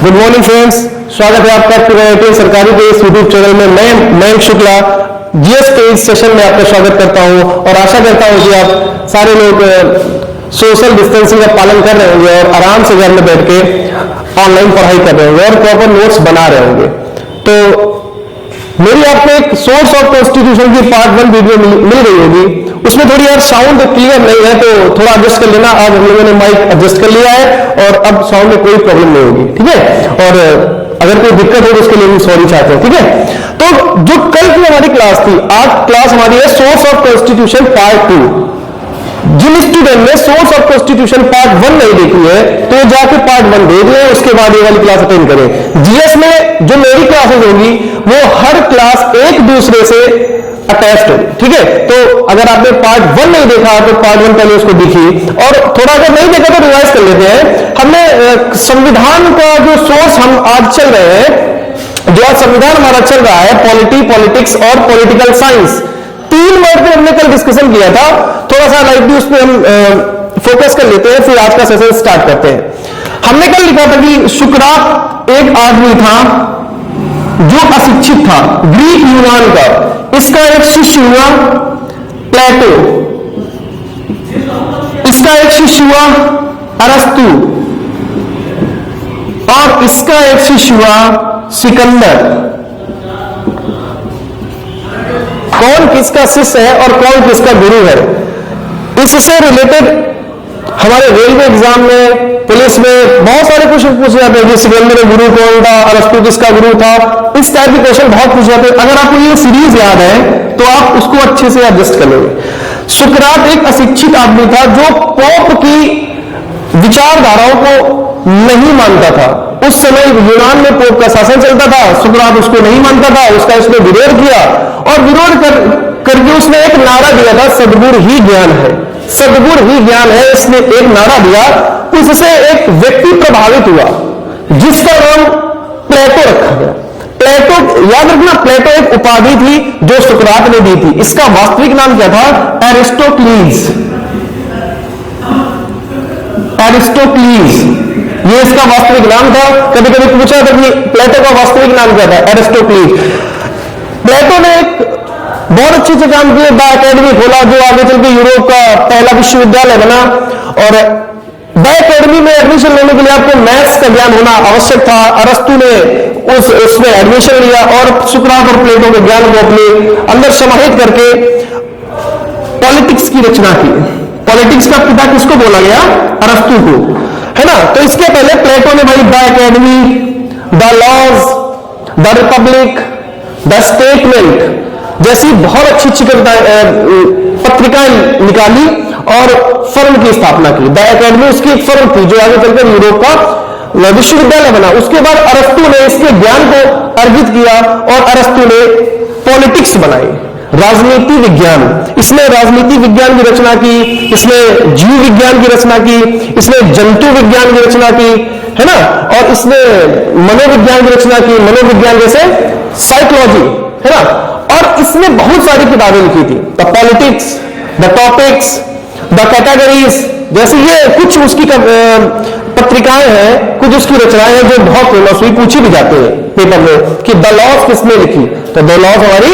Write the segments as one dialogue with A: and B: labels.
A: Good morning friends, स्वागत है आपका IIT सरकारी के इस यूट्यूब चैनल में। मैं मयंक शुक्ला जीएस के इस सेशन में आपका स्वागत करता हूं और आशा करता हूं कि आप सारे लोग सोशल डिस्टेंसिंग का पालन कर रहे होंगे और आराम से घर में बैठ के ऑनलाइन पढ़ाई कर रहे होंगे और प्रॉपर नोट्स बना रहे होंगे। तो मेरी आपको एक सोर्स ऑफ कॉन्स्टिट्यूशन की पार्ट 1 वीडियो मिल गई होगी। उसमें थोड़ी यार साउंड क्लियर नहीं है तो थोड़ा एडजस्ट कर लेना। आज हम लोगों ने माइक एडजस्ट कर लिया है और अब साउंड में कोई प्रॉब्लम नहीं होगी, ठीक है। और अगर कोई दिक्कत हो तो उसके लिए भी सॉरी चाहते हैं, ठीक है। तो जो कल की हमारी क्लास थी, आज क्लास हमारी है सोर्स ऑफ कॉन्स्टिट्यूशन पार्ट 2। जिन स्टूडेंट ने सोर्स ऑफ कॉन्स्टिट्यूशन पार्ट 1 नहीं देखी है तो जाके पार्ट 1 देख लें, उसके बाद ये वाली क्लास अटेंड करें। जीएस में जो मेरी क्लासेस होंगी वो हर क्लास एक दूसरे से अटैच्ड होगी, ठीक है। तो अगर आपने पार्ट 1 नहीं देखा तो पार्ट 1 पहले उसको देखिए और थोड़ा अगर नहीं देखा तो रिवाइज कर लेते हैं। हमने संविधान का जो सोर्स हम आज चल रहे हैं, जो आज संविधान हमारा चल रहा है, पॉलिटी, पॉलिटिक्स और पॉलिटिकल साइंस, 3 वर्ड पे हमने कल डिस्कशन किया था। थोड़ा सा लाइटली उस पर हम फोकस कर लेते हैं, फिर आज का सेशन स्टार्ट करते हैं। हमने कल लिखा था कि सुकरात एक आदमी था जो अशिक्षित था, ग्रीक यूनान का। इसका एक शिष्य हुआ प्लेटो, इसका एक शिष्य हुआ अरस्तु और इसका एक शिष्य हुआ सिकंदर। कौन किसका शिष्य है और कौन किसका गुरु है, इससे रिलेटेड हमारे रेलवे एग्जाम में, पुलिस में बहुत सारे क्वेश्चन पूछे जाते हैं कि सिकंदर गुरु कौन था, अरस्तु किसका गुरु था। इस टाइप के क्वेश्चन बहुत पूछे जाते हैं। अगर आपको ये सीरीज याद है तो आप उसको अच्छे से एडजस्ट कर लोगे। सुकरात एक अशिक्षित आदमी था जो पोप की विचारधाराओं को नहीं मानता था। उस समय यूनान में पोप का शासन चलता था, सुकरात उसको नहीं मानता था, उसका उसने विरोध किया और विरोध करके उसने एक नारा दिया था, सद्गुण ही ज्ञान है, सद्गुण ही ज्ञान है। इसने एक नारा दिया, उससे एक व्यक्ति प्रभावित हुआ जिसका नाम प्लेटो रखा गया। प्लेटो, याद रखना, प्लेटो एक उपाधि थी जो सुकरात ने दी थी। इसका वास्तविक नाम क्या था? एरिस्टोक्लीज। एरिस्टोक्लीज ये इसका वास्तविक नाम था। कभी कभी पूछा था कि प्लेटो का वास्तविक नाम क्या था? एरिस्टोक्लीज। प्लेटो ने एक बहुत अच्छे से काम किए, द एकेडमी खोला जो आगे चल के यूरोप का पहला विश्वविद्यालय बना। और द एकेडमी में एडमिशन लेने के लिए आपको मैथ्स का ज्ञान होना आवश्यक था। अरस्तु ने उसमें एडमिशन लिया और सुकरात और प्लेटो के ज्ञान को अपने अंदर समाहित करके पॉलिटिक्स की रचना की। पॉलिटिक्स का पिता किसको बोला गया? अरस्तु को, है ना। तो इसके पहले प्लेटो ने भाई the academy, the laws, the republic, the statement जैसी बहुत अच्छी अच्छी पत्रिकाएं निकाली और फर्म की स्थापना की। द एकेडमी उसकी एक फर्म थी जो आगे चलकर यूरोप का विश्वविद्यालय बना। उसके बाद अरस्तु ने इसके ज्ञान को अर्जित किया और अरस्तु ने पॉलिटिक्स बनाई, राजनीति विज्ञान। इसने राजनीति विज्ञान की रचना की, इसने जीव विज्ञान की रचना की, इसने जंतु विज्ञान की रचना की, है ना। और इसने मनोविज्ञान की रचना की, मनोविज्ञान जैसे साइकोलॉजी, है ना। और इसने बहुत सारी किताबें लिखी थी, the politics, the topics, the categories जैसे ये कुछ उसकी पत्रिकाएं हैं, कुछ उसकी रचनाएं हैं जो बहुत फेमस हुई, पूछी भी जाते हैं पेपर में कि द लॉज किसने लिखी, तो द लॉज हमारी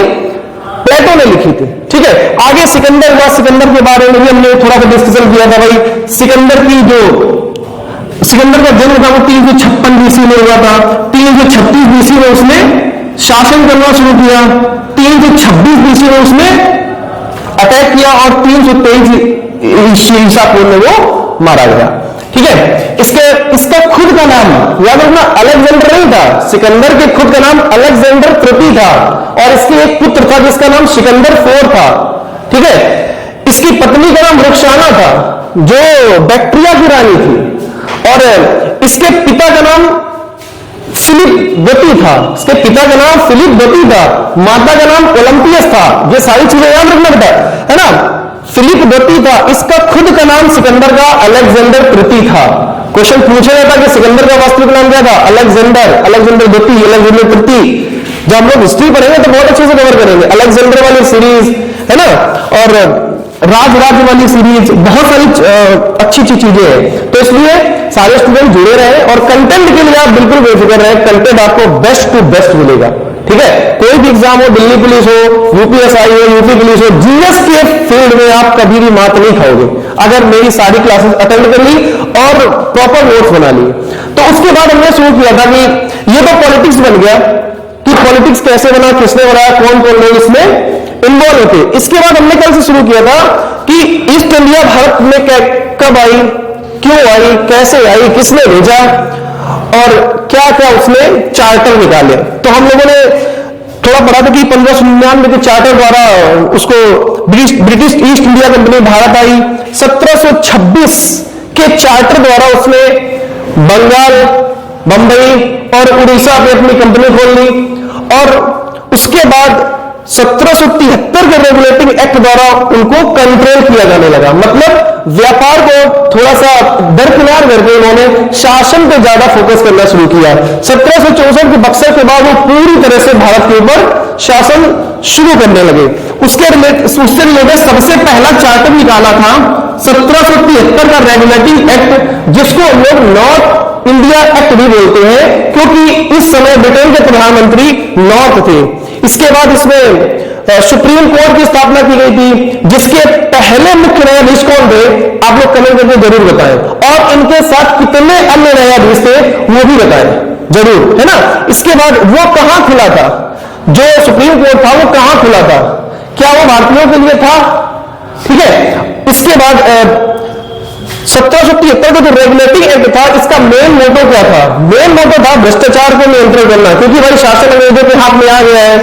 A: प्लेटो ने लिखी थी, ठीक है। आगे सिकंदर हुआ, सिकंदर के बारे में भी हमने थोड़ा सा डिस्कशन किया था। भाई सिकंदर का जन्म था वो 356 BC में हुआ था। 336 BC में उसने शासन करना शुरू किया। 326 BC में उसने अटैक किया और 323 ईसा पूर्व में वो मारा गया, ठीक है। इसका खुद का नाम याद रखना अलेक्जेंडर नहीं था। सिकंदर के खुद का नाम अलेक्जेंडर तृतीय था और इसके एक पुत्र था जिसका नाम सिकंदर 4 था, ठीक है। इसकी पत्नी का नाम रुक्साना था जो बैक्ट्रिया की रानी थी और इसके पिता का नाम फिलिप गति था। इसके पिता का नाम फिलिप गति था, माता का नाम ओलंपियस था। ये सारी चीजें याद रखना बेटा, है ना। फिलिप गति था, इसका खुद का नाम सिकंदर का अलेक्जेंडर तृतीय था। क्वेश्चन पूछा जाता कि सिकंदर का वास्तविक नाम क्या था? अलेक्जेंडर, अलेक्जेंडर गति, अलेक्जेंडर तृतीय। जब हम लोग हिस्ट्री पढ़ेंगे तो बहुत अच्छे से कवर करेंगे अलेक्जेंडर वाली सीरीज, है ना। और राज राज्य वाली सीरीज, बहुत सारी अच्छी अच्छी चीजें हैं। तो इसलिए सारे स्टूडेंट जुड़े रहे और कंटेंट के लिए आप बिल्कुल बेफिक्र रहे, कंटेंट आपको बेस्ट टू बेस्ट मिलेगा। ठीक है, कोई भी एग्जाम हो, दिल्ली पुलिस हो, यूपीएसआई हो, यूपी पुलिस हो, जीएस के फील्ड में आप कभी भी मात नहीं खाओगे अगर मेरी सारी क्लासेस अटेंड कर ली और प्रॉपर नोट्स बना लिए। तो उसके बाद हमने शुरू किया था कि ये तो पॉलिटिक्स बन गया कि पॉलिटिक्स कैसे बना, किसने बनाया, कौन कौन लोग इसमें इन्वॉल्व होते। इसके बाद हमने कल से शुरू किया था कि ईस्ट इंडिया भारत में कब आई, क्यों आई, कैसे आई, किसने भेजा और क्या क्या उसने चार्टर निकाले। तो हम लोगों ने थोड़ा पढ़ा था कि 1599 के चार्टर द्वारा उसको ब्रिटिश ईस्ट इंडिया कंपनी भारत आई। 1726 के चार्टर द्वारा उसने बंगाल, बंबई और उड़ीसा पे अपनी कंपनी खोल ली। और उसके बाद 1773 के रेगुलेटिंग एक्ट द्वारा उनको कंट्रोल किया जाने लगा, मतलब व्यापार को थोड़ा सा दरकिनार करके उन्होंने शासन पे ज्यादा फोकस करना शुरू किया। 1764 के बक्सर के बाद वो पूरी तरह से भारत के ऊपर शासन शुरू करने लगे। उससे रिलेटेड सबसे पहला चार्टर निकाला था 1773 का रेगुलेटिंग एक्ट, जिसको हम लोग नॉर्थ इंडिया एक्ट भी बोलते हैं, क्योंकि इस समय ब्रिटेन के प्रधानमंत्री नॉर्थ थे। इसके बाद इसमें सुप्रीम कोर्ट की स्थापना की गई थी, जिसके पहले मुख्य न्यायाधीश कौन थे आप लोग कमेंट करके जरूर बताएं, और इनके साथ कितने अन्य न्यायाधीश थे वो भी बताएं जरूर, है ना। इसके बाद वो कहां खुला था, जो सुप्रीम कोर्ट था वो कहां खुला था, क्या वो भारतीयों के लिए था? ठीक है। इसके बाद 1773 का जो रेगुलेटिंग एक्ट था, इसका मेन मोटो क्या था? मेन मोटो था भ्रष्टाचार को नियंत्रण करना, क्योंकि भाई शासन अंग्रेजों के हाथ में आ गया है।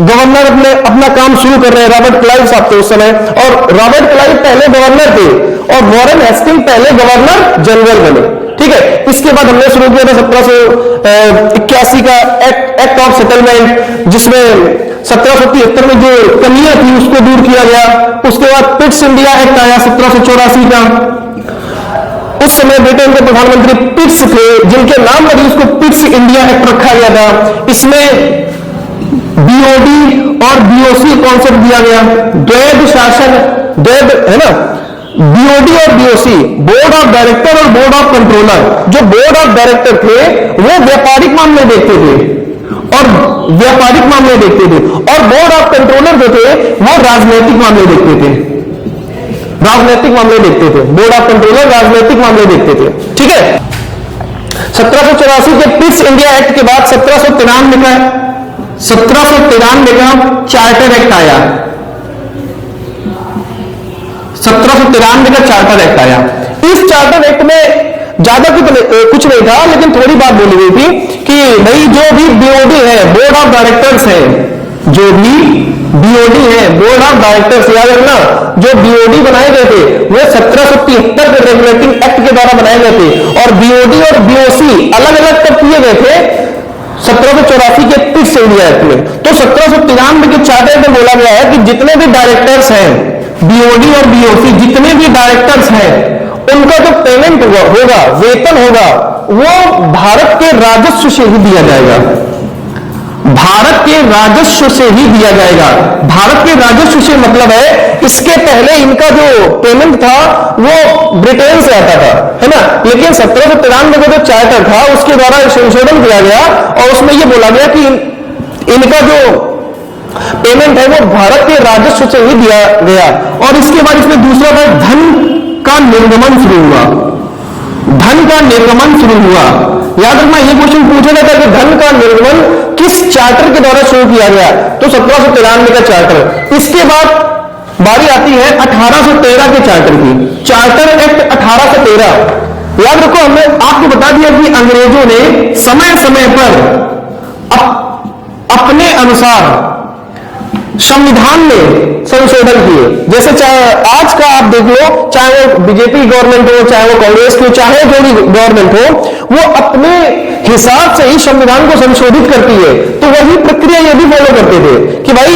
A: गवर्नर अपना काम शुरू कर रहे हैं। रॉबर्ट क्लाइव साहब थे उस समय, और रॉबर्ट क्लाइव पहले गवर्नर थे और वॉरेन हेस्टिंग पहले गवर्नर जनरल बने। ठीक है। इसके बाद हमने शुरू किया था 1781 का एक्ट ऑफ सेटलमेंट, जिसमें 1773 में जो कमियां थी उसको दूर किया गया। उसके बाद पिट्स इंडिया एक्ट आया 1784 का। उस समय ब्रिटेन के प्रधानमंत्री पिट्स थे, जिनके नाम पर उसको पिट्स इंडिया एक्ट रखा गया था। इसमें बीओडी और बीओसी कॉन्सेप्ट दिया गया, द्वैध शासन, द्वैध, है ना। बीओडी और बीओसी, बोर्ड ऑफ डायरेक्टर और बोर्ड ऑफ कंट्रोलर। जो बोर्ड ऑफ डायरेक्टर थे वो व्यापारिक मामले देखते थे और बोर्ड ऑफ कंट्रोलर जो थे वो राजनीतिक मामले देखते थे। बोर्ड ऑफ कंट्रोलर राजनीतिक मामले देखते थे। ठीक है। 1784 के पिट्स इंडिया एक्ट के बाद 1793 का चार्टर एक्ट आया। 1793 का चार्टर एक्ट आया। इस चार्टर एक्ट में ज्यादा कुछ नहीं था, लेकिन थोड़ी बात बोली गई थी कि भाई जो भी बीओडी है, बोर्ड ऑफ डायरेक्टर्स है, जो भी बीओडी है, बोर्ड ऑफ डायरेक्टर्स, याद रखना, जो बीओडी बनाए गए थे वो 1773 के रेगुलेटिंग एक्ट के द्वारा बनाए गए थे, और बीओडी और बीओसी अलग अलग कब किए गए थे? 1784 के पिट्स इंडिया एक्ट में। तो 1793 के चार्टर में बोला गया है कि जितने भी डायरेक्टर्स हैं, बीओडी और बीओसी, जितने भी डायरेक्टर्स हैं, उनका जो पेमेंट होगा, वेतन होगा, वो भारत के राजस्व से ही दिया जाएगा। भारत के राजस्व से ही दिया जाएगा। भारत के राजस्व से मतलब है इसके पहले इनका जो पेमेंट था वो ब्रिटेन से आता था, है ना। लेकिन 1793 का जो चार्टर था उसके द्वारा संशोधन किया गया और उसमें ये बोला गया कि इनका जो पेमेंट है वो भारत के राजस्व से ही दिया गया। और इसके बाद इसमें दूसरा था धन का निर्गमन शुरू हुआ। धन का निर्गमन शुरू हुआ। याद रखना, ये क्वेश्चन पूछा जाता है कि धन का निर्गमन किस चार्टर के द्वारा शुरू किया गया? तो 1793 का चार्टर। इसके बाद बारी आती है 1813 के चार्टर की। Charter act 1813। याद रखो, हमने आपको बता दिया कि अंग्रेजों ने समय समय पर अपने अनुसार संविधान में संशोधन किए। जैसे चाहे आज का आप देख लो, चाहे वो बीजेपी गवर्नमेंट हो, चाहे वो कांग्रेस की हो, चाहे जो भी गवर्नमेंट हो, वो अपने हिसाब से ही संविधान को संशोधित करती है। तो वही प्रक्रिया ये भी फॉलो करते थे कि भाई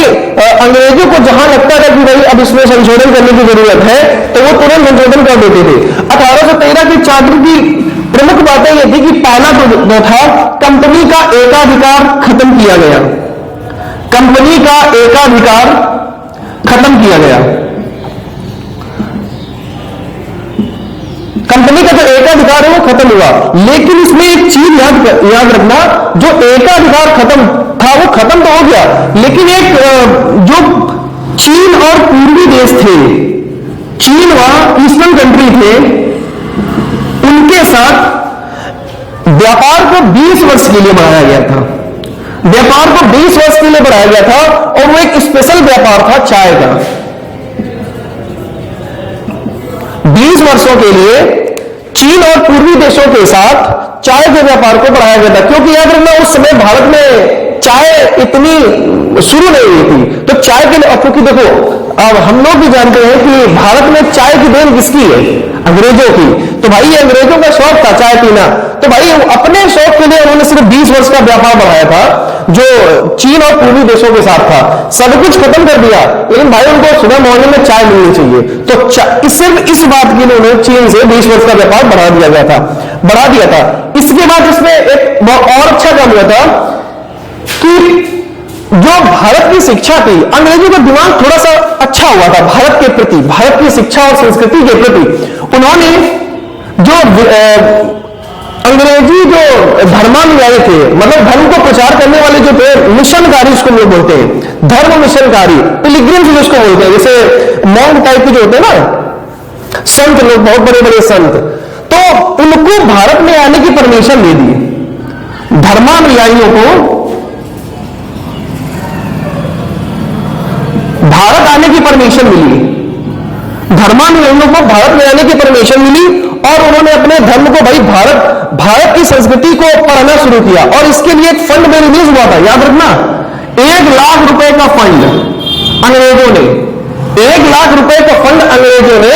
A: अंग्रेजों को जहां लगता था कि भाई अब इसमें संशोधन करने की जरूरत है तो वो तुरंत संशोधन कर देते थे। 1813 के चार्टर की प्रमुख बातें यह थी कि पहला जो था, कंपनी का एकाधिकार खत्म किया गया। कंपनी का एकाधिकार खत्म किया गया। कंपनी का जो एकाधिकार है वो खत्म हुआ, लेकिन इसमें एक चीज याद रखना, जो एकाधिकार खत्म था वो खत्म तो हो गया, लेकिन एक जो चीन और पूर्वी देश थे, चीन वहां ईस्टर्न कंट्री थे, उनके साथ व्यापार को 20 वर्ष के लिए बढ़ाया गया था। व्यापार को 20 वर्ष के लिए बढ़ाया गया था, और वो एक स्पेशल व्यापार था चाय का। 20 वर्षों के लिए चीन और पूर्वी देशों के साथ चाय के व्यापार को बढ़ाया गया था, क्योंकि याद रखना उस समय भारत में चाय इतनी शुरू नहीं हुई थी, तो चाय के लिए, क्योंकि देखो अब हम लोग भी जानते हैं कि भारत में चाय की देन किसकी है, अंग्रेजों की। तो भाई ये अंग्रेजों का शौक था चाय पीना, तो भाई अपने शौक के लिए उन्होंने सिर्फ 20 वर्ष का व्यापार बढ़ाया था, जो चीन और पूर्वी देशों के साथ था। सब कुछ खत्म कर दिया, लेकिन भाई उनको सुबह मॉर्निंग में चाय मिलनी चाहिए, तो सिर्फ इस बात के लिए उन्होंने चीन से 20 वर्ष का व्यापार बढ़ा दिया था। इसके बाद इसमें एक और अच्छा काम हुआ था कि जो भारत की शिक्षा थी, अंग्रेजों का दिमाग थोड़ा सा अच्छा हुआ था भारत के प्रति, भारत की शिक्षा और संस्कृति के प्रति। उन्होंने जो अंग्रेजी जो धर्मानुयायी थे, मतलब धर्म को प्रचार करने वाले जो थे, मिशनकारी उसको लोग बोलते हैं, धर्म मिशनकारी, पिलग्रिम्स जिसको बोलते हैं, जैसे मॉन्क टाइप के जो होते हैं ना, संत लोग, बहुत बड़े बड़े संत, तो उनको भारत में आने की परमिशन दे दी। धर्मानुयायियों को भारत आने की परमिशन मिली, धर्मानुयायियों को भारत में आने की परमिशन मिली, और उन्होंने अपने धर्म को, भाई भारत की संस्कृति को पढ़ना शुरू किया। और इसके लिए एक फंड में रिलीज हुआ था, याद रखना, 1 लाख रुपए का फंड अंग्रेजों ने, 1 लाख रुपए का फंड अंग्रेजों ने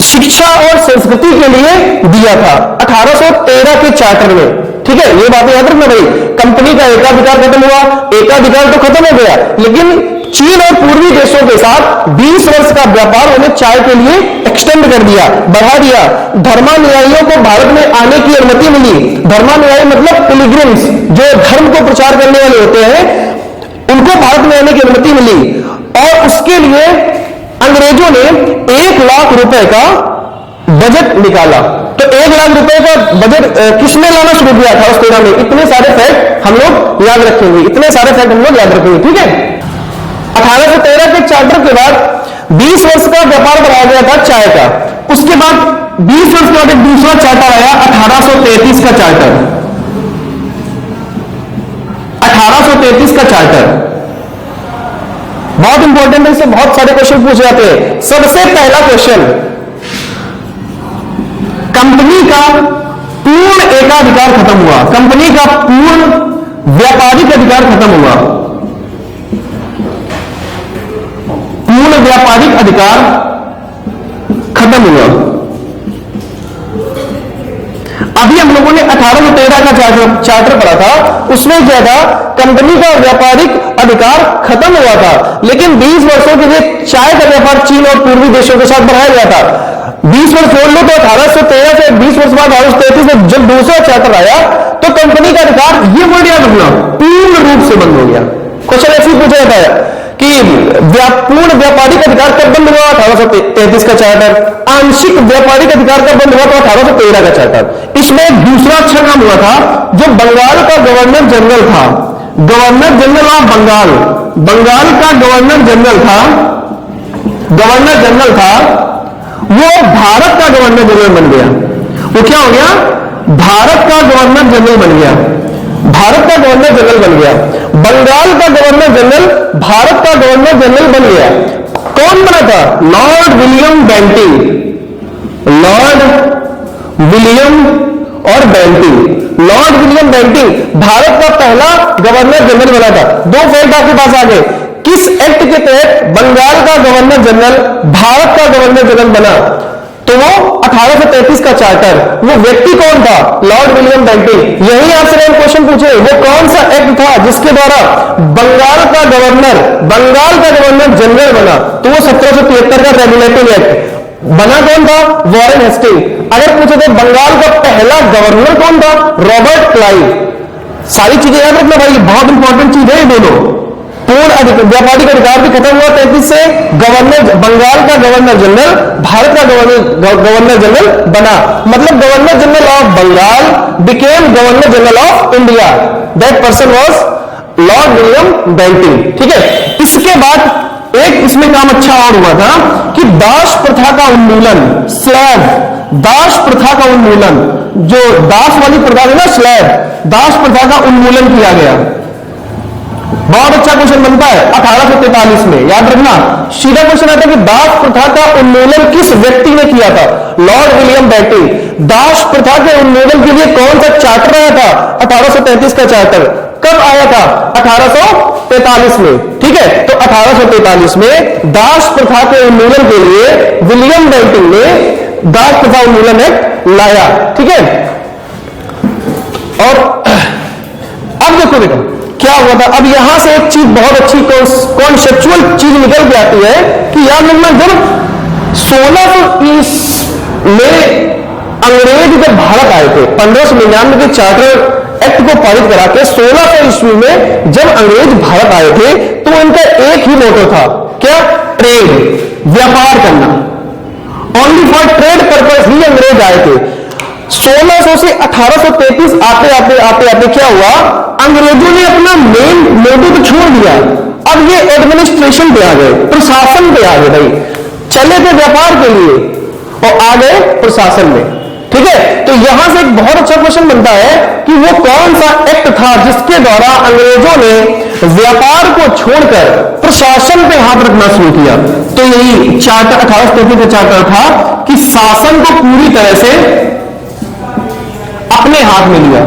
A: शिक्षा और संस्कृति के लिए दिया था 1813 के चार्टर में। ठीक है, ये बातें याद रखना भाई। कंपनी का एकाधिकार खत्म हुआ, एकाधिकार तो खत्म हो गया, लेकिन चीन और पूर्वी देशों के साथ 20 वर्ष का व्यापार उन्हें चाय के लिए एक्सटेंड कर दिया, बढ़ा दिया। धर्मानुयायियों को भारत में आने की अनुमति मिली। धर्मानुयायी मतलब पिलग्रिम्स, जो धर्म को प्रचार करने वाले होते हैं, उनको भारत में आने की अनुमति मिली। और उसके लिए अंग्रेजों ने 1 लाख रुपए का बजट निकाला। तो 1 लाख रुपए का बजट किसने लाना शुरू किया था उस तेरह में? इतने सारे फैक्ट हम लोग याद रखेंगे, इतने सारे फैक्ट हम लोग याद रखेंगे। ठीक है, 1813 के चार्टर के बाद 20 वर्ष का व्यापार बढ़ाया गया था चाय का। उसके बाद 20 वर्ष के बाद एक दूसरा चार्टर आया, 1833 का चार्टर। 1833 का चार्टर बहुत इंपॉर्टेंट है, इससे बहुत सारे क्वेश्चन पूछे जाते हैं। सबसे पहला क्वेश्चन, कंपनी का पूर्ण एकाधिकार खत्म हुआ, कंपनी का पूर्ण व्यापारिक अधिकार खत्म हुआ, पूर्ण व्यापारिक अधिकार खत्म हुआ। अभी हम लोगों ने 1813 का चार्टर पढ़ा था, उसमें क्या था, कंपनी का व्यापारिक अधिकार खत्म हुआ था, लेकिन 20 वर्षों के लिए चाय का व्यापार चीन और पूर्वी देशों के साथ बढ़ाया गया था। 20 वर्ष छोड़ लो तो 1813 से 20 वर्ष बाद 1833 में जब दूसरा चार्टर आया तो कंपनी का अधिकार, ये वर्ड याद रखना, पूर्ण रूप से बंद हो गया। क्वेश्चन ऐसे ही पूछा जाता है कि पूर्ण व्यापारिक अधिकार कब बंद हुआ? 1833 का चार्टर। आंशिक व्यापारिक अधिकार कब बंद हुआ? 1813 का चार्टर। इसमें दूसरा अच्छा काम हुआ था, जो बंगाल का गवर्नर जनरल था, governor general of Bengal, Bengal का गवर्नर जनरल था, वो भारत का गवर्नर जनरल बन गया। वो क्या हो गया? भारत का गवर्नर जनरल बन गया, भारत का गवर्नर जनरल बन गया। बंगाल का गवर्नर जनरल भारत का गवर्नर जनरल बन गया। कौन बना था? Lord William Bentinck, lord William और बेंटिंग, लॉर्ड विलियम बेंटिंग भारत का पहला गवर्नर जनरल बना था। 2 फैक्ट आपके पास आ गए। किस एक्ट के तहत बंगाल का गवर्नर जनरल भारत का गवर्नर जनरल बना? तो वो 1833 का चार्टर। वो व्यक्ति कौन था? Lord William Bentinck. यही आपसे क्वेश्चन पूछे, वो कौन सा एक्ट था जिसके द्वारा बंगाल का गवर्नर जनरल बना? तो वो 1773 का रेगुलेटिंग एक्ट बना। कौन था? Warren Hastings. अगर पूछे तो बंगाल का पहला गवर्नर कौन था? Robert Clive. सारी चीजें याद रखना भाई, बहुत इंपॉर्टेंट चीज है ये दोनों। व्यापारिक अधिकार भी खत्म हुआ 33 से। गवर्नर, बंगाल का गवर्नर जनरल भारत का गवर्नर जनरल बना, मतलब governor general of Bengal became governor general of India. That person was lord William Bentinck. ठीक है, इसके बाद एक इसमें काम अच्छा और हुआ था कि दास प्रथा का उन्मूलन, स्लैव दास प्रथा का उन्मूलन, जो दास वाली प्रथा है ना स्लैव, दास प्रथा का उन्मूलन किया गया। बहुत अच्छा क्वेश्चन बनता है 1843 में, याद रखना। सीधा क्वेश्चन आता है कि दास प्रथा का उन्मूलन किस व्यक्ति ने किया था? Lord William Bentinck. दास प्रथा के उन्मूलन के लिए कौन सा चार्टर आया था? 1833 का चार्टर। कब आया था? 1843 में। ठीक है, तो 1843 में दास प्रथा के उन्मूलन के लिए विलियम बेंटिंक ने दास प्रथा उन्मूलन एक्ट लाया। ठीक है, और अब देखो क्या हुआ था। अब यहां से एक चीज बहुत अच्छी कॉन्सेप्चुअल चीज निकल के आती है कि यार लोग, जब 1630 में अंग्रेज जब भारत आए थे, 1599 के चार्टर एक्ट को पारित करा के 1600 ईस्वी में जब अंग्रेज भारत आए थे, तो उनका एक ही मोटो था, क्या? ट्रेड, व्यापार करना। ओनली फॉर ट्रेड पर्पस ही अंग्रेज आए थे। 1600 से 1833 आते आते आते आते क्या हुआ? अंग्रेजों ने अपना मेन मोटिव तो छोड़ दिया, अब ये एडमिनिस्ट्रेशन पे आ गए, प्रशासन पे आ गए। भाई चले थे व्यापार के लिए और आ गए प्रशासन में। ठीक है, तो यहां से एक बहुत अच्छा क्वेश्चन बनता है कि वो कौन सा एक्ट था जिसके द्वारा अंग्रेजों ने व्यापार को छोड़कर प्रशासन पे हाथ रखना शुरू किया? तो यही चार्टर 1833 का चार्टर था कि शासन को पूरी तरह से अपने हाथ में लिया,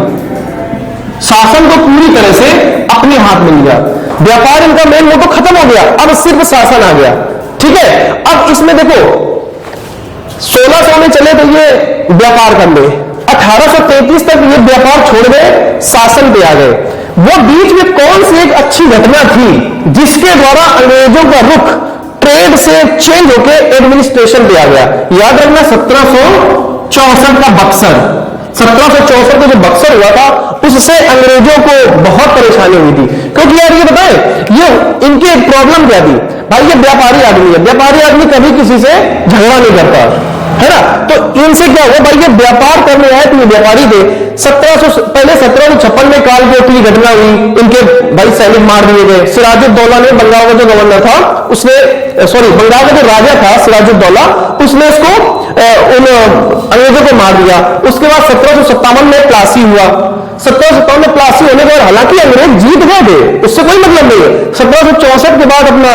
A: शासन को पूरी तरह से अपने हाथ में लिया। व्यापार इनका मेन मोटो खत्म हो गया, अब सिर्फ शासन आ गया। ठीक है, अब इसमें देखो 1600 में चले तो ये व्यापार कर ले, 1833 तक ये व्यापार छोड़ गए, शासन पे आ गए। वो बीच में कौन सी एक अच्छी घटना थी जिसके द्वारा अंग्रेजों का रुख ट्रेड से चेंज होकर एडमिनिस्ट्रेशन पे आ गया? याद रखना 1764 का बक्सर, 1764 का जो बक्सर हुआ था उससे अंग्रेजों को बहुत परेशानी हुई थी। क्योंकि यार ये बताएं, ये इनकी प्रॉब्लम क्या थी? भाई ये व्यापारी आदमी है, व्यापारी आदमी कभी किसी से झगड़ा नहीं करता है ना, तो इनसे क्या हुआ? भाई ये व्यापार करने आए तो ये व्यापारी थे। 1756 में कालकोट की घटना हुई, इनके भाई सैनिक मार दिए गए। सिराजुद्दौला ने, बंगाल का जो गवर्नर था उसने, बंगाल का जो राजा था सिराजुद्दौला, उसने इसको उन अंग्रेजों को मार दिया। उसके बाद 1757 में प्लासी हुआ। 1757 में प्लासी होने के बाद हालांकि अंग्रेज जीत गए थे, उससे कोई मतलब नहीं है। 1764 के बाद अपना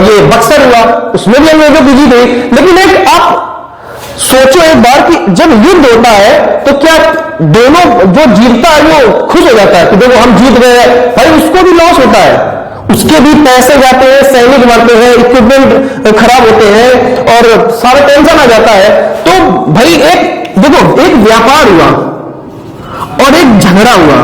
A: ये बक्सर हुआ, उसमें भी अंग्रेजों की जीत हुई। लेकिन एक आप सोचो एक बार कि जब युद्ध होता है तो क्या दोनों, जो जीतता है वो खुश हो जाता है कि देखो हम जीत गए? भाई उसको भी लॉस होता है, उसके भी पैसे जाते हैं, सैनिक मरते हैं, इक्विपमेंट खराब होते हैं और सारा टेंशन आ जाता है। तो भाई एक देखो, एक व्यापार हुआ और एक झगड़ा हुआ,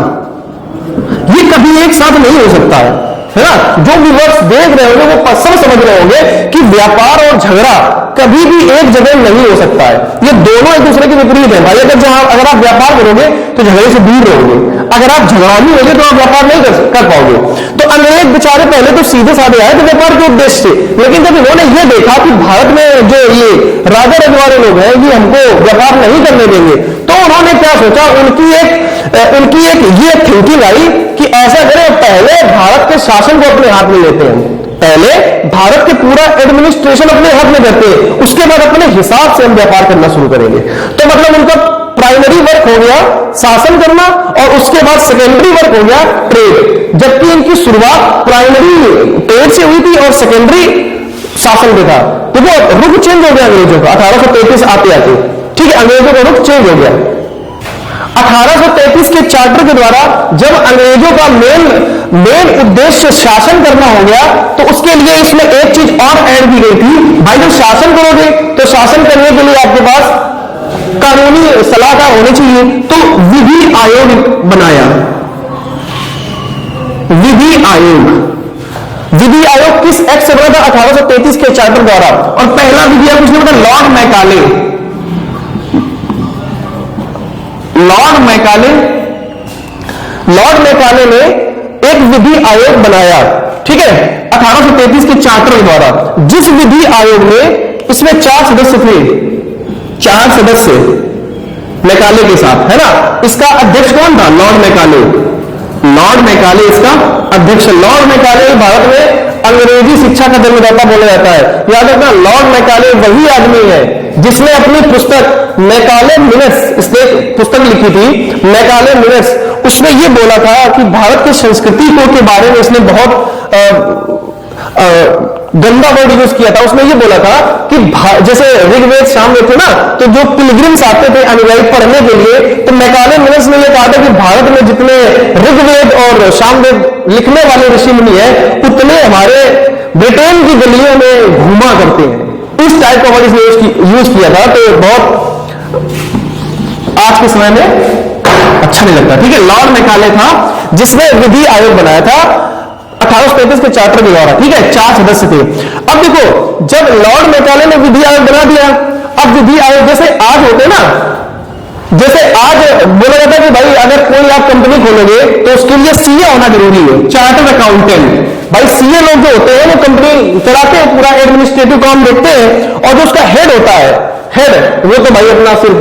A: ये कभी एक साथ नहीं हो सकता है ना। जो व्यूअर्स देख रहे होंगे वो सब समझ रहे होंगे कि व्यापार और झगड़ा कभी भी एक जगह नहीं हो सकता है, ये दोनों एक दूसरे के विपरीत है। भाई अगर आप व्यापार करोगे तो झगड़े से दूर रहोगे, अगर आप झगड़ालू होगे तो आप व्यापार नहीं कर पाओगे। तो अंग्रेज बेचारे पहले तो सीधे साधे आए थे व्यापार के उद्देश्य से, लेकिन जब इन्होंने ये देखा कि भारत में जो ये राजा रजवाड़े लोग हैं ये हमको व्यापार नहीं करने देंगे, तो उन्होंने क्या सोचा, उनकी एक ये थिंकिंग आई कि ऐसा करें, पहले भारत के शासन को अपने हाथ में लेते हैं, पहले भारत के पूरा एडमिनिस्ट्रेशन अपने हाथ में करते हैं, उसके बाद अपने हिसाब से हम व्यापार करना शुरू करेंगे। तो मतलब उनका प्राइमरी वर्क हो गया शासन करना और उसके बाद सेकेंडरी वर्क हो गया ट्रेड। जबकि इनकी शुरुआत प्राइमरी ट्रेड से हुई थी और सेकेंडरी शासन पे था। देखो रुख चेंज हो गया अंग्रेजों का 1833 आते आते। ठीक है, अंग्रेजों का रुख चेंज हो गया 1833 के चार्टर के द्वारा। जब अंग्रेजों का मेन उद्देश्य शासन करना हो गया तो उसके लिए इसमें एक चीज और ऐड की गई थी। भाई जब शासन करोगे तो शासन करने के लिए आपके पास कानूनी सलाहकार होने चाहिए, तो विधि आयोग बनाया। विधि आयोग किस एक्ट से बना था? 1833 के चार्टर द्वारा। और पहला विधि आयोग किसने बना? लॉर्ड मैकाले ने एक विधि आयोग बनाया, ठीक है, 1833 के चार्टर द्वारा। जिस विधि आयोग में, इसमें 4 सदस्य थे, 4 सदस्य मैकाले के साथ, है ना। इसका अध्यक्ष कौन था? Lord Macaulay. लॉर्ड मैकाले इसका अध्यक्ष। लॉर्ड मैकाले भारत में अंग्रेजी शिक्षा का जन्मदाता बोला जाता है। याद रखना, लॉर्ड मैकाले वही आदमी है जिसने अपनी पुस्तक मैकाले मिनट्स, इसने पुस्तक लिखी थी मैकाले मिनट्स, उसमें यह बोला था कि भारत की संस्कृति को के बारे में इसने बहुत गंदा वर्ड यूज किया था। उसने ये बोला था कि जैसे ऋग्वेद सामवेद थे ना, तो जो पिलग्रिम्स आते थे अनुयायी पढ़ने के लिए, तो मैकाले मिनट्स ने यह कहा था कि भारत में जितने ऋग्वेद और सामवेद लिखने वाले ऋषि मुनि है, उतने हमारे ब्रिटेन की गलियों में घूमा करते हैं। इस टाइप का वर्ड इसने यूज किया था, तो बहुत आज के समय में अच्छा नहीं लगता, ठीक है। लॉर्ड मैकाले था जिसने विधि आयोग बनाया था 1833 के चार्टर के द्वारा, ठीक है। 4 सदस्य थे। अब देखो, जब लॉर्ड मैकाले ने विधि आयोग बना दिया, अब विधि आयोग जैसे आज होते ना, जैसे आज बोला जाता है कि भाई अगर कोई आप कंपनी खोलोगे तो उसके लिए सीए होना जरूरी है, चार्टर्ड अकाउंटेंट। भाई सीए लोग जो होते हैं वो कंपनी चलाते हैं, पूरा एडमिनिस्ट्रेटिव काम देखते हैं, और जो उसका हेड होता है, हेड वो तो भाई अपना सिर्फ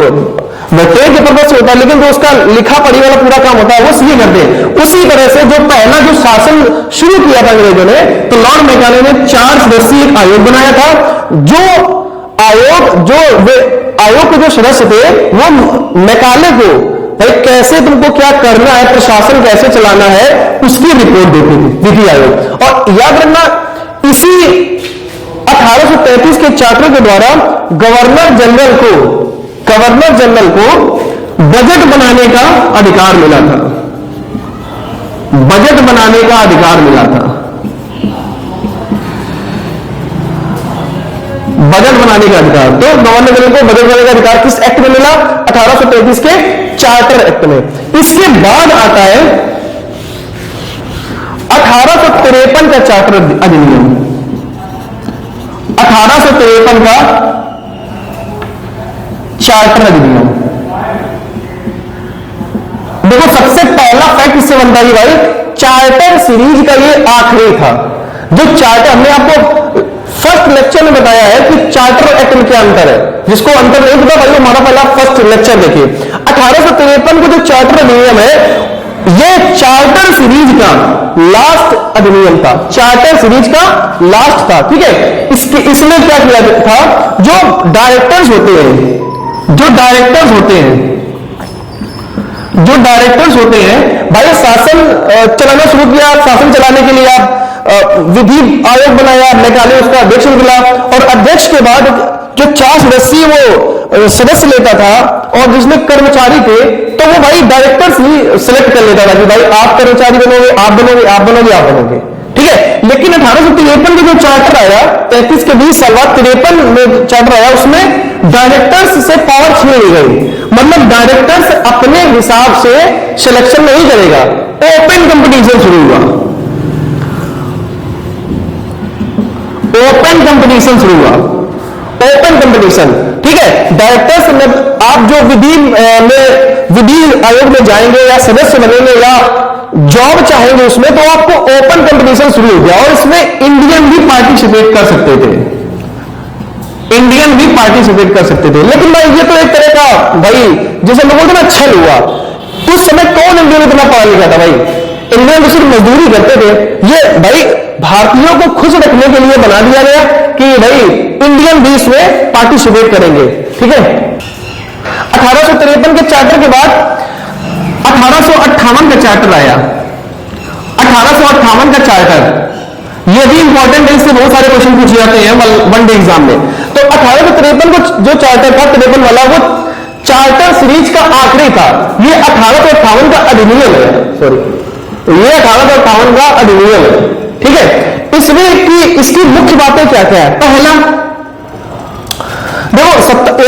A: वोटेज के पर्पज से होता है, लेकिन जो उसका लिखा पढ़ी वाला पूरा काम होता है वो सीए करते हैं। उसी तरह से जो पहला जो शासन शुरू किया था अंग्रेजों ने, तो लॉर्ड मैकाले ने 4 सदस्यीय एक आयोग बनाया था। आयोग के जो सदस्य थे वो मैकाले को भाई कैसे तुमको क्या करना है, प्रशासन कैसे चलाना है, उसकी रिपोर्ट देते थे विधि आयोग। और याद रखना, इसी 1833 के चार्टर के द्वारा गवर्नर जनरल को बजट बनाने का अधिकार मिला था। बजट बनाने का अधिकार मिला था। बजट बनाने का अधिकार, तो गवर्नर जनरल को बजट बनाने का अधिकार किस एक्ट में मिला? 1833 के चार्टर एक्ट में। इसके बाद आता है 1853 का चार्टर अधिनियम। 1853 का चार्टर अधिनियम। देखो, सबसे पहला फैक्ट इससे बनता है भाई, चार्टर सीरीज का ये आखिरी था। जो चार्टर हमने आपको फर्स्ट लेक्चर में बताया है कि चार्टर एक्ट में क्या अंतर है, जिसको अंतर नहीं पता भाई हमारा पहला फर्स्ट लेक्चर देखिए। 1853 को जो चार्टर अधिनियम है, ये चार्टर सीरीज का लास्ट अधिनियम था। चार्टर सीरीज का लास्ट था, ठीक है। इसमें क्या किया था, जो डायरेक्टर्स होते हैं भाई, शासन चलाना शुरू किया। शासन चलाने के लिए आप विधि आयोग बनाया, मैकाले उसका अध्यक्ष निकला, और अध्यक्ष के बाद जो 4 सदस्यीय वो सदस्य लेता था, और जिसमें कर्मचारी थे, तो वो भाई डायरेक्टर्स ही सिलेक्ट कर लेता था कि भाई आप कर्मचारी बनोगे, आप बनोगे, ठीक है। लेकिन 1853 का जो चार्टर आया, 33 के 20 साल बाद 53 में चार्टर आया, उसमें डायरेक्टर्स से पावर छीन ली गई। मतलब डायरेक्टर्स अपने हिसाब से सिलेक्शन नहीं करेगा, ओपन कंपटीशन शुरू हुआ। ओपन कंपटीशन, ठीक है। डायरेक्टर्स में आप जो विधि आयोग में जाएंगे या सदस्य बनेंगे या जॉब चाहेंगे उसमें, तो आपको ओपन कंपटीशन शुरू हो गया। और इसमें इंडियन भी पार्टिसिपेट कर सकते थे, लेकिन भाई ये तो एक तरह का भाई जैसे लोगों को ना छल हुआ। उस समय कौन इंडियन इतना पढ़ा लिखा था भाई? इंडियन तो सिर्फ मजदूरी करते थे। ये भाई भारतीयों को खुश रखने के लिए बना दिया गया कि भाई इंडियन भी इसमें पार्टिसिपेट करेंगे, ठीक है। 1853 के चार्टर के बाद 1858 का चार्टर आया। 1858 का चार्टर ये भी इंपॉर्टेंट है, इससे बहुत सारे क्वेश्चन पूछे जाते हैं वन डे एग्जाम में। तो 1853 को जो चार्टर था 53 वाला, वो चार्टर सीरीज का आखिरी था। ये 1858 का अधिनियम है, ये 1858 का अधिनियम है, ठीक है। इसमें इसकी मुख्य बातें क्या क्या है? पहला, देखो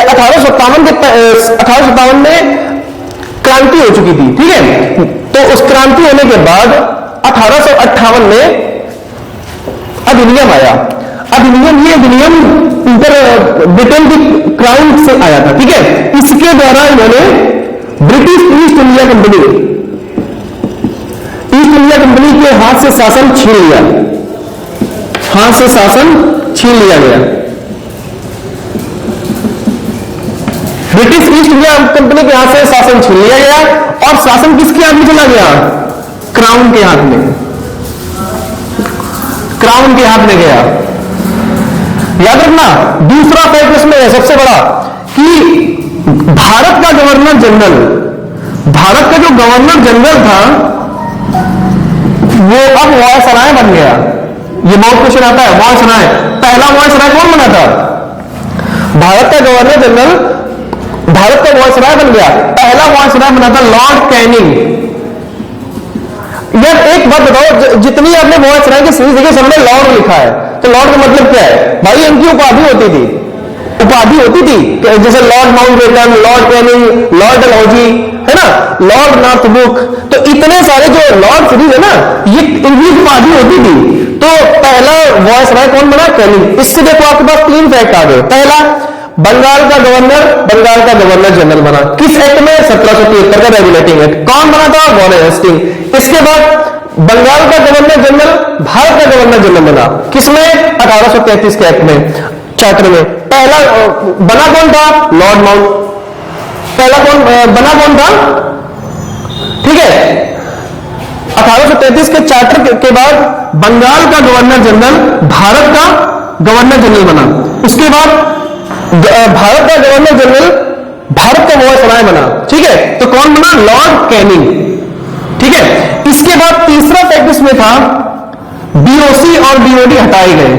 A: 1857 में क्रांति हो चुकी थी, ठीक है। तो उस क्रांति होने के बाद 1858 में अधिनियम आया। ये अधिनियम ब्रिटेन की क्राउन से आया था, ठीक है। इसके द्वारा इन्होंने ब्रिटिश ईस्ट इंडिया कंपनी के हाथ से शासन छीन लिया, हाथ से शासन छीन लिया गया। ब्रिटिश ईस्ट इंडिया कंपनी के हाथ से शासन छीन लिया गया और शासन किसके हाथ में चला गया? क्राउन के हाथ में, क्राउन के हाथ में गया। याद रखना दूसरा फैक्ट इसमें है सबसे बड़ा कि भारत का गवर्नर जनरल, भारत का जो गवर्नर जनरल था वो अब वायसराय बन गया। ये बहुत क्वेश्चन आता है, वायसराय, पहला वायसराय कौन बना था? भारत का गवर्नर जनरल भारत का वायसराय बन गया, पहला वायसराय बना था लॉर्ड कैनिंग। यार एक बात बताओ, जितनी आपने वायसराय की सीरीज देखी सबने लॉर्ड लिखा है, तो लॉर्ड का मतलब क्या है भाई? इनकी उपाधि होती थी, उपाधि होती थी जैसे Lord Mountbatten, Lord Canning, Lord Dalhousie, है ना, लॉर्ड नॉर्थब्रुक। तो इतने सारे जो लॉर्ड सीरीज है ना, ये इनकी उपाधि होती थी। तो पहला वायसराय कौन बना? कैनिंग। इससे देखो आपके पास तीन फैक्ट आ गए। पहला, बंगाल का गवर्नर जनरल बना किस एक्ट में? 1773 का रेगुलेटिंग एक्ट। कौन बना था? Warren Hastings. इसके बाद बंगाल का गवर्नर जनरल भारत का गवर्नर जनरल बना किसमें? 1833 के एक्ट में, चार्टर में। पहला बना कौन था? Lord mount. पहला बना कौन था? ठीक है, 1833 के चार्टर के बाद बंगाल का गवर्नर जनरल भारत का गवर्नर जनरल बना। उसके बाद भारत का गवर्नर जनरल भारत का वायसराय बना। ठीक है, तो कौन बना? Lord Canning. ठीक है, इसके बाद तीसरा फैक्ट इसमें था बीओसी और बीओडी हटाए गए,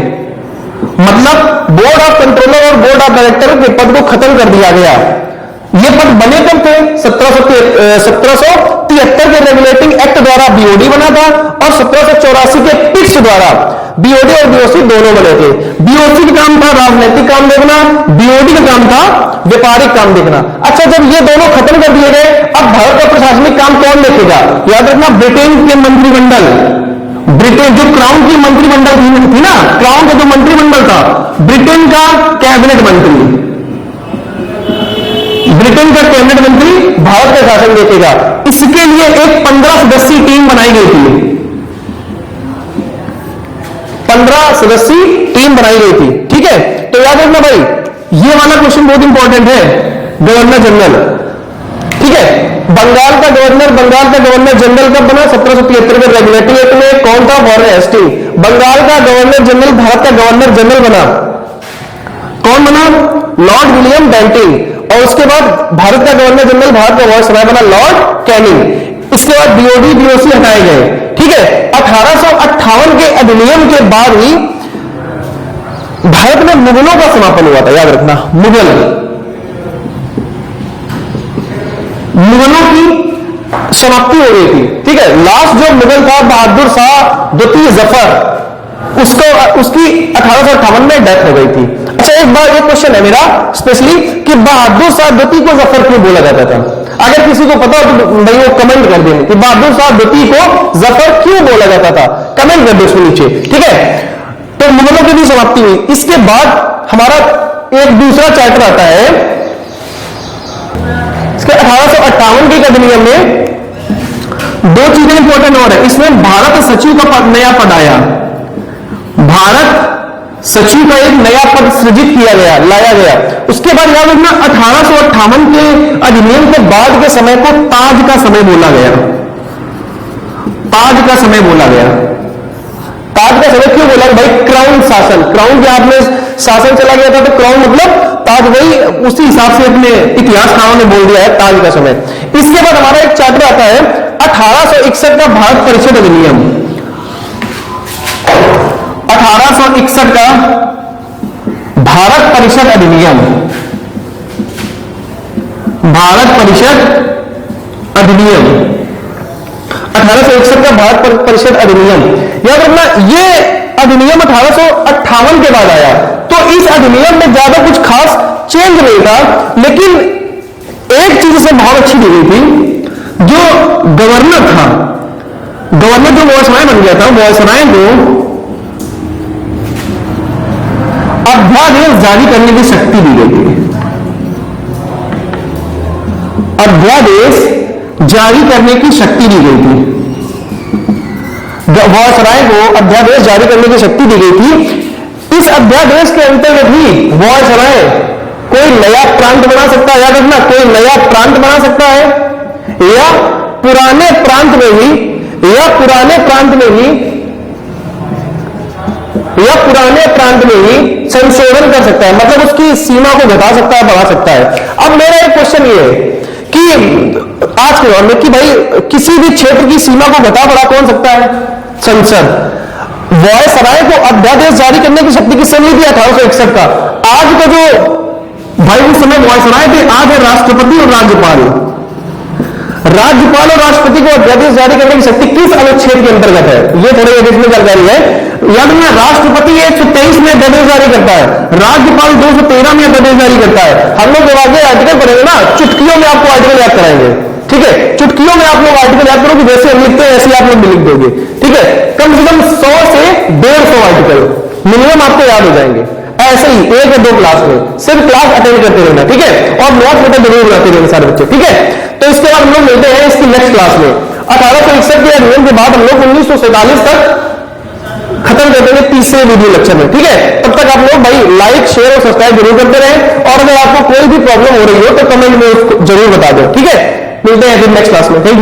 A: मतलब बोर्ड ऑफ कंट्रोलर और बोर्ड ऑफ डायरेक्टर के पद को खत्म कर दिया गया। ये पद बने कब थे? 1773 के रेगुलेटिंग एक्ट द्वारा बीओडी बना था और 1784 के पिक्स द्वारा बीओडी और बीओसी दोनों बने थे। बीओसी का काम था राजनीतिक काम देखना, बीओडी का काम था व्यापारिक काम देखना। अच्छा, जब ये दोनों खत्म कर दिए गए, अब भारत का प्रशासनिक काम कौन देखेगा? याद रखना, ब्रिटेन के मंत्रिमंडल, ब्रिटेन जो क्राउन की मंत्रिमंडल थी ना, क्राउन का जो मंत्रिमंडल था, ब्रिटेन का कैबिनेट मंत्री, ब्रिटेन का कैबिनेट मंत्री भारत का शासन देखेगा। इसके लिए एक 15 सदस्यीय टीम बनाई गई थी, 15 सदस्यीय टीम बनाई गई थी। ठीक है, तो याद रखना भाई, ये वाला क्वेश्चन बहुत इंपॉर्टेंट है, गवर्नर जनरल। ठीक है, बंगाल का गवर्नर जनरल कब बना? 1773 के रेगुलेटिंग एक्ट में। कौन था? Warren Hasting. बंगाल का गवर्नर जनरल भारत का गवर्नर जनरल बना, कौन बना? Lord William Bentinck. और उसके बाद भारत का गवर्नर जनरल भारत का वायसराय बना लॉर्ड कैनिंग। इसके बाद बीओडी बीओसी हटाए गए। ठीक है, 1858 के अधिनियम के बाद ही भारत में मुगलों का समापन हुआ था। याद रखना, मुगलों की समाप्ति हो गई थी। ठीक है, लास्ट जो मुगल था बहादुर शाह द्वितीय जफर, उसकी 1858 में डेथ हो गई थी। अच्छा, एक क्वेश्चन है मेरा स्पेशली कि बहादुर शाह द्वितीय को जफर क्यों बोला जाता था? अगर किसी को पता हो तो भाई वो कमेंट कर देंगे कि बहादुर शाह द्वितीय को जफर क्यों बोला जाता था, कमेंट कर दो उसके नीचे। ठीक है, तो मुगलों की भी समाप्ति हुई। इसके बाद हमारा एक दूसरा चैप्टर आता है, इसके 1858 के अधिनियम में दो चीजें इंपॉर्टेंट और है। इसमें भारत सचिव का नया पद आया, भारत सचिव का एक नया पद सृजित किया गया, लाया गया। उसके बाद याद रखना, 1858 के अधिनियम के बाद के समय को ताज का समय बोला गया, ताज का समय बोला गया। ताज का समय क्यों बोला? भाई क्राउन शासन, क्राउन के हाथ में शासन चला गया था, तो क्राउन मतलब ताज, वही उसी हिसाब से अपने इतिहासकारों ने बोल दिया है ताज का समय। इसके बाद हमारा एक चैप्टर आता है 1861 का भारत परिषद अधिनियम, 1861 का भारत परिषद अधिनियम, भारत परिषद अधिनियम, 1861 का भारत परिषद अधिनियम। याद रखना, ये अधिनियम 1858 के बाद आया, तो इस अधिनियम में ज्यादा कुछ खास चेंज नहीं था, लेकिन एक चीज से बहुत अच्छी दी गई थी, जो गवर्नर था, गवर्नर जो वायसराय बन गया था, वायसराय को अध्यादेश जारी करने की शक्ति दी गई थी, अध्यादेश जारी करने की शक्ति दी गई थी। वायसराय को अध्यादेश जारी करने की शक्ति दी गई थी। इस अध्यादेश के अंतर्गत ही वायसराय कोई नया प्रांत बना सकता है, याद रखना, कोई नया प्रांत बना सकता है या पुराने प्रांत में ही संशोधन कर सकता है, मतलब उसकी सीमा को घटा सकता है, बढ़ा सकता है। अब मेरा एक क्वेश्चन ये है कि आज के दौर में कि भाई किसी भी क्षेत्र की सीमा को घटा बढ़ा कौन सकता है? संसद। वायसराय को अध्यादेश जारी करने की शक्ति किसने दी थी? 1861 का। आज का जो भाई उस समय वायसराय थे, आज है राष्ट्रपति और राज्यपाल। राज्यपाल और राष्ट्रपति को अध्यादेश जारी करने की शक्ति किस अनुच्छेद के अंतर्गत है? ये थोड़ी एडिशनल जानकारी है। याद रखना, राष्ट्रपति 123 में अध्यादेश जारी करता है, राज्यपाल 213 में अध्यादेश जारी करता है। हम लोग जब आगे आर्टिकल पढ़ेंगे ना, चुटकियों में आपको आर्टिकल याद कराएंगे, ठीक है? चुटकियों में आप लोग आर्टिकल याद करोगे, जैसे हम लिखते हैं ऐसे आप लोग भी लिख दोगे, ठीक है? कम से कम 100 से 150 आर्टिकल मिनिमम आपको याद हो जाएंगे। ऐसे ही एक या 2 क्लास में, सिर्फ क्लास अटेंड करते रहना, ठीक है? और नोट्स बेटा जरूर बनाते रहना सारे बच्चे, ठीक है? तो इसके बाद हम लोग मिलते हैं इसकी नेक्स्ट क्लास में। 1861 के अधिनियम के बाद हम लोग 1947 तक खत्म कर देंगे तीसरे वीडियो लेक्चर में, ठीक है? तब तक आप लोग भाई लाइक, शेयर और सब्सक्राइब जरूर करते रहें, और अगर आपको कोई भी प्रॉब्लम हो रही हो तो कमेंट में उसको जरूर बता दो, ठीक है? मिलते हैं फिर नेक्स्ट क्लास में। Thank you.